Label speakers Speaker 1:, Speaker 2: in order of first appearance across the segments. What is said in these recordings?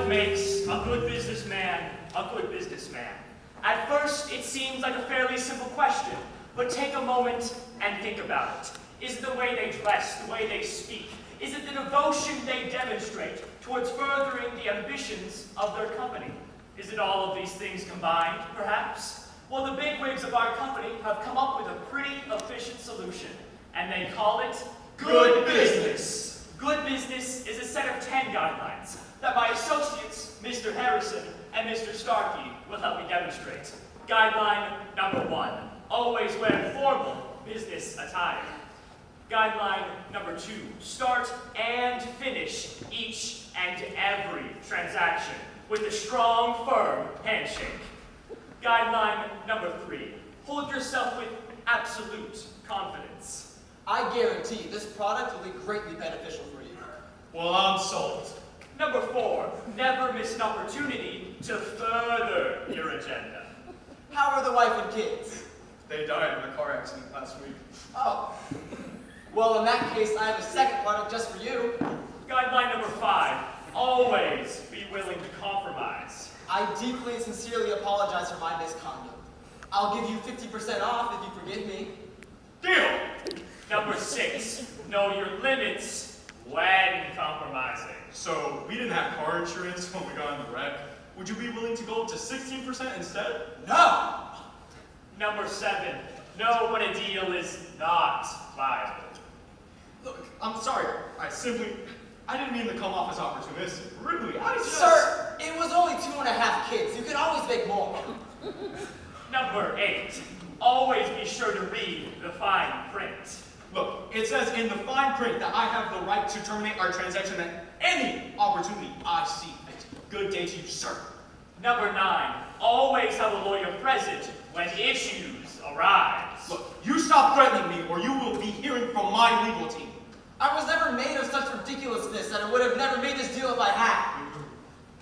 Speaker 1: what makes a good businessman a good businessman? At first, it seems like a fairly simple question, but take a moment and think about it. Is it the way they dress, the way they speak? Is it the devotion they demonstrate towards furthering the ambitions of their company? Is it all of these things combined, perhaps? Well, the bigwigs of our company have come up with a pretty efficient solution, and they call it good business. Good business is a set of 10 guidelines that my associates, Mr. Harrison and Mr. Starkey, will help me demonstrate. Guideline number 1, always wear formal business attire. Guideline number 2, start and finish each and every transaction with a strong, firm handshake. Guideline number 3, hold yourself with absolute confidence.
Speaker 2: I guarantee this product will be greatly beneficial for you.
Speaker 3: Well, I'm sold.
Speaker 1: Number 4, never miss an opportunity to further your agenda.
Speaker 2: How are the wife and kids?
Speaker 3: They died in a car accident last week.
Speaker 2: Oh. Well, in that case, I have a second product just for you.
Speaker 1: Guideline number 5, always be willing to compromise.
Speaker 2: I deeply and sincerely apologize for my misconduct. I'll give you 50% off if you forgive me.
Speaker 1: Deal! Number 6, know your limits when compromising.
Speaker 3: So, we didn't have car insurance when we got in the wreck. Would you be willing to go up to 16% instead?
Speaker 2: No!
Speaker 1: Number 7, know when a deal is not viable.
Speaker 3: Look, I'm sorry. I didn't mean to come off as opportunistic. Really, I just...
Speaker 2: Sir, it was only 2.5 kids. You can always make more.
Speaker 1: Number 8, always be sure to read the fine print.
Speaker 3: Look, it says in the fine print that I have the right to terminate our transaction at any opportunity I see fit. Good day to you, sir.
Speaker 1: Number 9, always have a lawyer present when issues arise.
Speaker 3: Look, you stop threatening me or you will be hearing from my legal team.
Speaker 2: I was never made of such ridiculousness that I would have never made this deal if I had.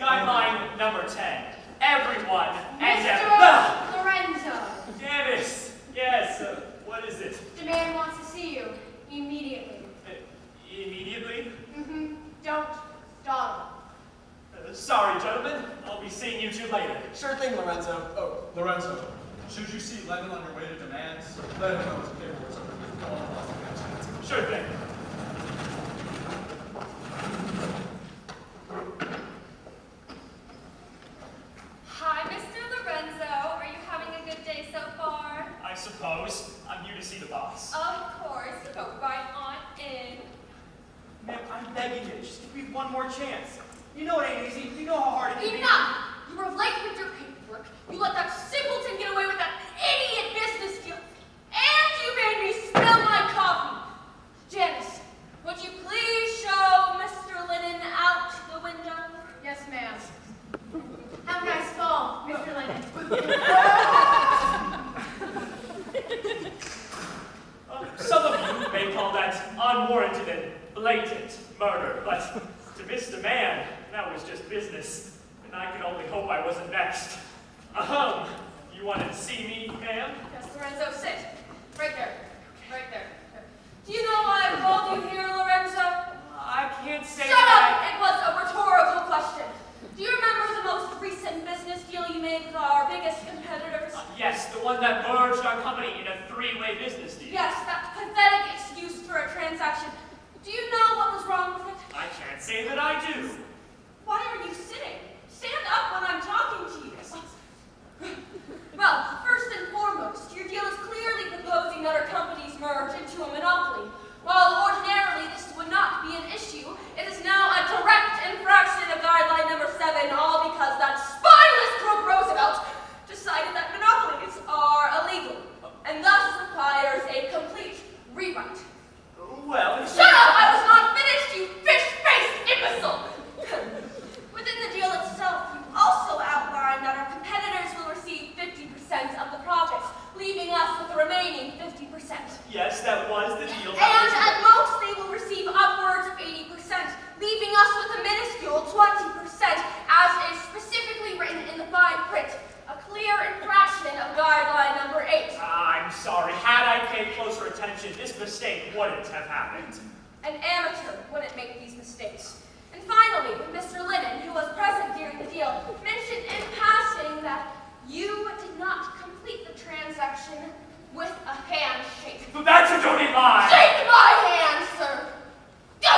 Speaker 1: Guideline number 10, everyone and
Speaker 4: Mr. Lorenzo,
Speaker 1: Yes, what is it?
Speaker 4: the man wants to see you immediately.
Speaker 1: Immediately?
Speaker 4: Don't dawdle.
Speaker 1: Sorry, gentlemen. I'll be seeing you two later.
Speaker 2: Sure thing, Lorenzo.
Speaker 3: Oh, Lorenzo, should you see Lemon on your way to demands, let him know his paperwork's over.
Speaker 1: Sure thing.
Speaker 5: Hi, Mr. Lorenzo. Are you having a good day so far?
Speaker 1: I suppose. I'm here to see the boss.
Speaker 5: Of course. Go right on in.
Speaker 1: Ma'am, I'm begging you. Just give me one more chance. You know it ain't easy. You know how hard it can be.
Speaker 5: Enough! You were late with your paperwork. You let that simpleton get away with that idiot business deal. And you made me spill my coffee. Janice, would you please show Mr. Lennon out the window?
Speaker 4: Yes, ma'am. Have a nice fall, Mr. Lennon.
Speaker 1: Some of you may call that unwarranted and blatant murder, but to Mr. Man, that was just business, and I can only hope I wasn't next. You wanted to see me, ma'am?
Speaker 5: Yes, Lorenzo, sit. Right there. Right there. Do you know why I called you here, Lorenzo?
Speaker 1: I can't say
Speaker 5: Shut up!
Speaker 1: that
Speaker 5: It was a rhetorical question. Do you remember the most recent business deal you made with our biggest competitors?
Speaker 1: Yes, the one that merged our company in a 3-way business deal.
Speaker 5: Yes, that pathetic excuse for a transaction. Do you know what was wrong with it?
Speaker 1: I can't say that I do.
Speaker 5: Why are you sitting? Stand up when I'm talking to you. Well, first and foremost, your deal is clearly proposing that our companies merge into a monopoly. While ordinarily this would not be an issue, it is now a direct infraction of guideline number 7, all because that spineless crook Roosevelt decided that monopolies are illegal, and thus requires a complete rewrite.
Speaker 1: Well,
Speaker 5: Shut up! I was not finished, you fish-faced imbecile! Within the deal itself, you also outlined that our competitors will receive 50% of the profits, leaving us with the remaining 50%.
Speaker 1: yes, that was the deal.
Speaker 5: And at most, they will receive upwards of 80%, leaving us with a minuscule 20%, as is specifically written in the fine print. A clear infraction of guideline number 8.
Speaker 1: I'm sorry. Had I paid closer attention, this mistake wouldn't have happened.
Speaker 5: An amateur wouldn't make these mistakes. And finally, Mr. Lennon, who was present during the deal, mentioned in passing that you did not complete the transaction with a handshake.
Speaker 1: So that's a dirty lie.
Speaker 5: Shake my hand, sir! Go!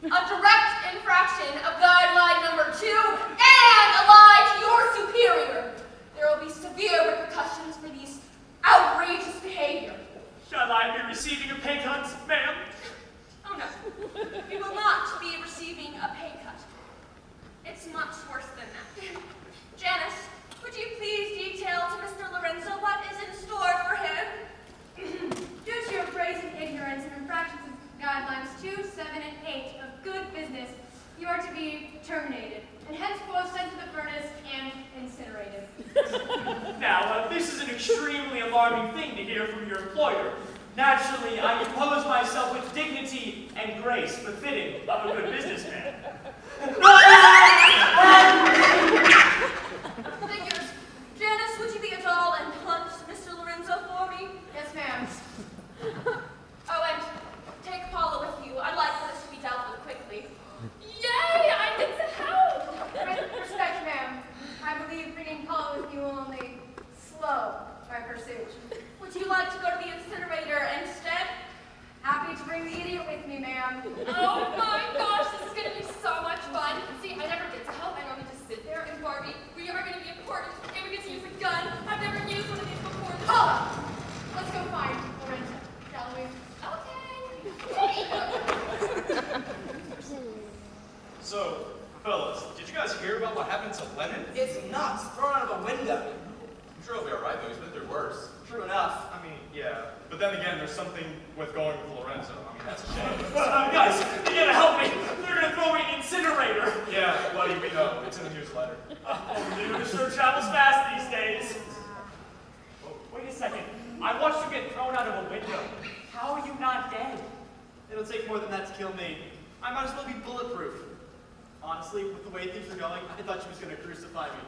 Speaker 5: A direct infraction of guideline number 2 and a lie to your superior. There will be severe repercussions for these outrageous behavior.
Speaker 1: Shall I be receiving a pay cut, ma'am?
Speaker 5: Oh no, you will not be receiving a pay cut. It's much worse than that. Janice, would you please detail to Mr. Lorenzo what is in store for him?
Speaker 4: Due to your brazen ignorance and infractions of guidelines 2, 7, and 8 of good business, you are to be terminated, and henceforth sent to the furnace and incinerated.
Speaker 1: Now, this is an extremely alarming thing to hear from your employer. Naturally, I compose myself with dignity and grace befitting of a good businessman.
Speaker 5: Figures. Janice, would you be a doll and hunt Mr. Lorenzo for me?
Speaker 4: Yes, ma'am.
Speaker 5: Oh, and take Paula with you. I'd like for this to be dealt with quickly. Yay! I get to help!
Speaker 4: With respect, ma'am, I believe bringing Paul with you will only slow our pursuit.
Speaker 5: Would you like to go to the incinerator instead?
Speaker 4: Happy to bring the idiot with me, ma'am.
Speaker 5: Oh my gosh, this is going to be so much fun. See, I never get to help. I normally just sit there and Barbie. We are going to be important, and we get to use a gun. I've never used one of these before.
Speaker 4: Paula! Let's go find Lorenzo, shall we?
Speaker 5: Okay.
Speaker 3: So, fellas, did you guys hear about what happened to Lennon?
Speaker 2: It's nuts. Thrown out of a window.
Speaker 6: I'm sure he'll be alright though, he's been through worse.
Speaker 2: True enough.
Speaker 3: I mean, yeah. But then again, there's something with going with Lorenzo. I mean, that's a shame.
Speaker 1: Guys, you gotta help me. They're gonna throw me in the incinerator.
Speaker 3: Yeah, buddy, we know. It's in the newsletter.
Speaker 1: Oh, dude, it sure travels fast these days. Oh, wait a second. I watched you get thrown out of a window. How are you not dead?
Speaker 2: It'll take more than that to kill me. I might as well be bulletproof. Honestly, with the way things are going, I thought she was going to crucify me.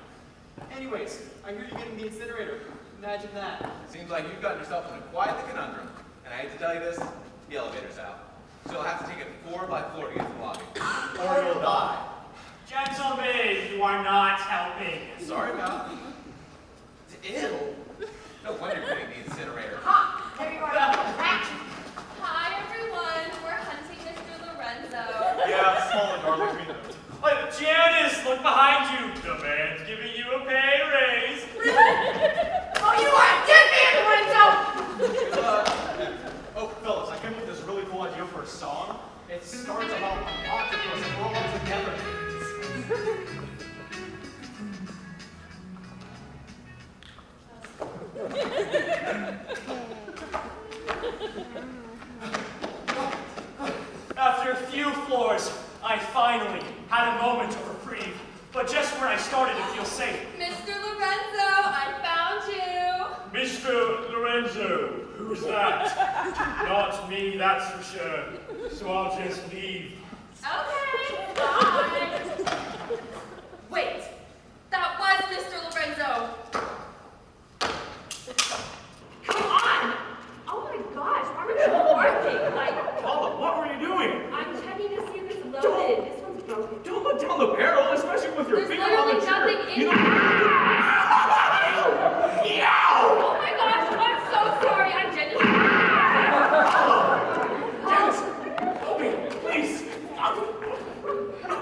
Speaker 2: Anyways, I hear you're getting the incinerator. Imagine that.
Speaker 6: Seems like you've gotten yourself in quite the conundrum. And I hate to tell you this, the elevator's out. So you'll have to take it floor by floor to get to the lobby.
Speaker 2: Or you'll die.
Speaker 1: Gentlemen, you are not helping.
Speaker 6: Sorry about it. Ew. No wonder you're getting the incinerator.
Speaker 4: Ha! There you are. Action!
Speaker 5: Hi, everyone. We're hunting Mr. Lorenzo.
Speaker 3: Yeah, small and dark between them.
Speaker 1: Janice, look behind you. The man's giving you a pay raise.
Speaker 4: Oh, you are a dead man, Lorenzo!
Speaker 3: Oh, fellas, I came up with this really cool idea for a song. It starts about an octopus and we're all together.
Speaker 1: After a few floors, I finally had a moment of reprieve. But just where I started to feel safe.
Speaker 5: Mr. Lorenzo, I found you.
Speaker 1: Mr. Lorenzo, who's that? Not me, that's for sure. So I'll just leave.
Speaker 5: Okay, bye. Wait, that was Mr. Lorenzo.
Speaker 7: Come on! Oh my gosh, why were you barking? Like,
Speaker 1: Paula, what were you doing?
Speaker 7: I'm checking to see if it's loaded. This one's broken.
Speaker 1: Don't look down the barrel, especially with your
Speaker 7: There's
Speaker 1: finger on the
Speaker 7: literally
Speaker 1: trigger.
Speaker 7: nothing in
Speaker 1: You
Speaker 7: there.
Speaker 1: Meow!
Speaker 7: Oh my gosh, I'm so sorry. I'm genuinely.
Speaker 1: Janice, help me, please.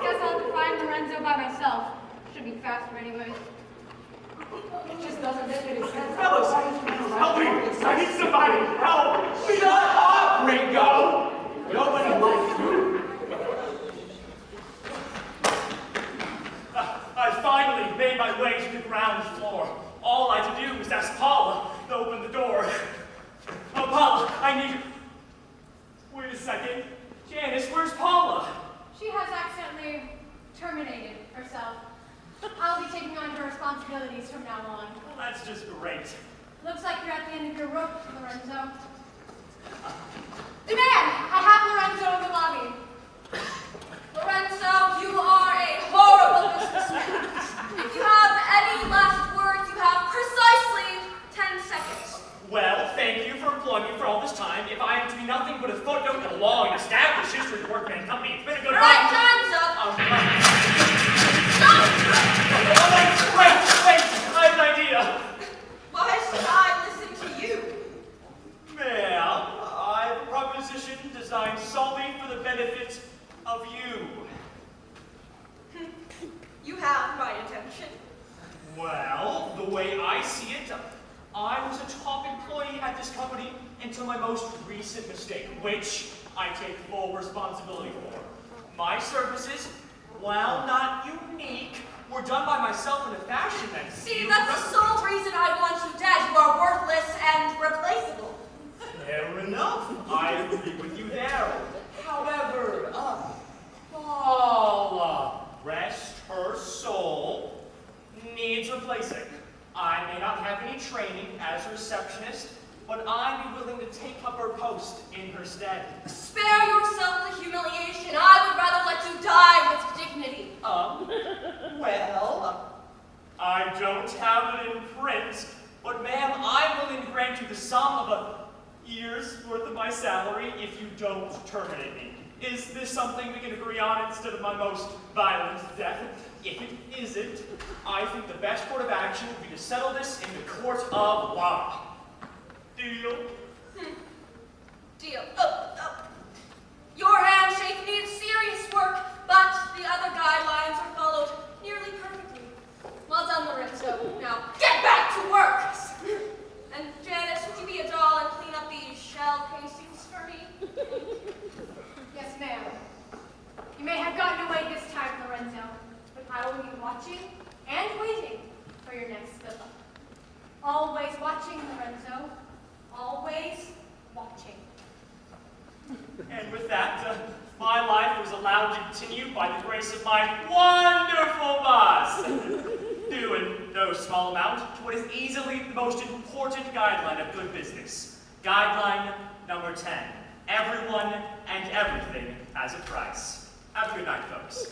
Speaker 4: Guess I'll have to find Lorenzo by myself. Should be faster anyways. It just doesn't make any sense.
Speaker 1: Fellas, help me. I need somebody. Help. Shut up, Ringo. Nobody likes you. I finally made my way to the ground floor. All I had to do was ask Paula to open the door. Oh, Paula, I need you. Wait a second. Janice, where's Paula?
Speaker 4: She has accidentally terminated herself. I'll be taking on her responsibilities from now on.
Speaker 1: Well, that's just great.
Speaker 4: Looks like you're at the end of your rope, Lorenzo. Demand! I have Lorenzo in the lobby.
Speaker 5: Lorenzo, you are a horrible businessman. If you have any last words, you have precisely 10 seconds.
Speaker 1: Well, thank you for employing me for all this time. If I am to be nothing but a footnote in a long and established history of the workman company, it's been a good
Speaker 5: All right,
Speaker 1: run.
Speaker 5: time
Speaker 1: of you.
Speaker 5: You have my attention.
Speaker 1: Well, the way I see it, I was a top employee at this company until my most recent mistake, which I take full responsibility for. My services, while not unique, were done by myself in a fashion that
Speaker 5: See,
Speaker 1: you
Speaker 5: that's the sole reason I want you dead. You are worthless and replaceable.
Speaker 1: Fair enough. I agree with you there. However, Paula, rest her soul, needs replacing. I may not have any training as a receptionist, but I'd be willing to take up her post in her stead.
Speaker 5: Spare yourself the humiliation. I would rather let you die with dignity.
Speaker 1: Well, I don't have it in print, but ma'am, I'm willing to grant you the sum of a year's worth of my salary if you don't terminate me. Is this something we can agree on instead of my most violent death? If it isn't, I think the best course of action would be to settle this in the court of law. Deal?
Speaker 5: Deal. Your handshake needs serious work, but the other guidelines are followed nearly perfectly. Well done, Lorenzo. Now, get back to work! And Janice, would you be a doll and clean up these shell casings for me?
Speaker 4: Yes, ma'am. You may have gotten away this time, Lorenzo, but I will be watching and waiting for your next slip up. Always watching, Lorenzo. Always watching.
Speaker 1: And with that, my life was allowed to continue by the grace of my wonderful boss, due in no small amount to what is easily the most important guideline of good business. Guideline number 10. Everyone and everything has a price. Have a good night, folks.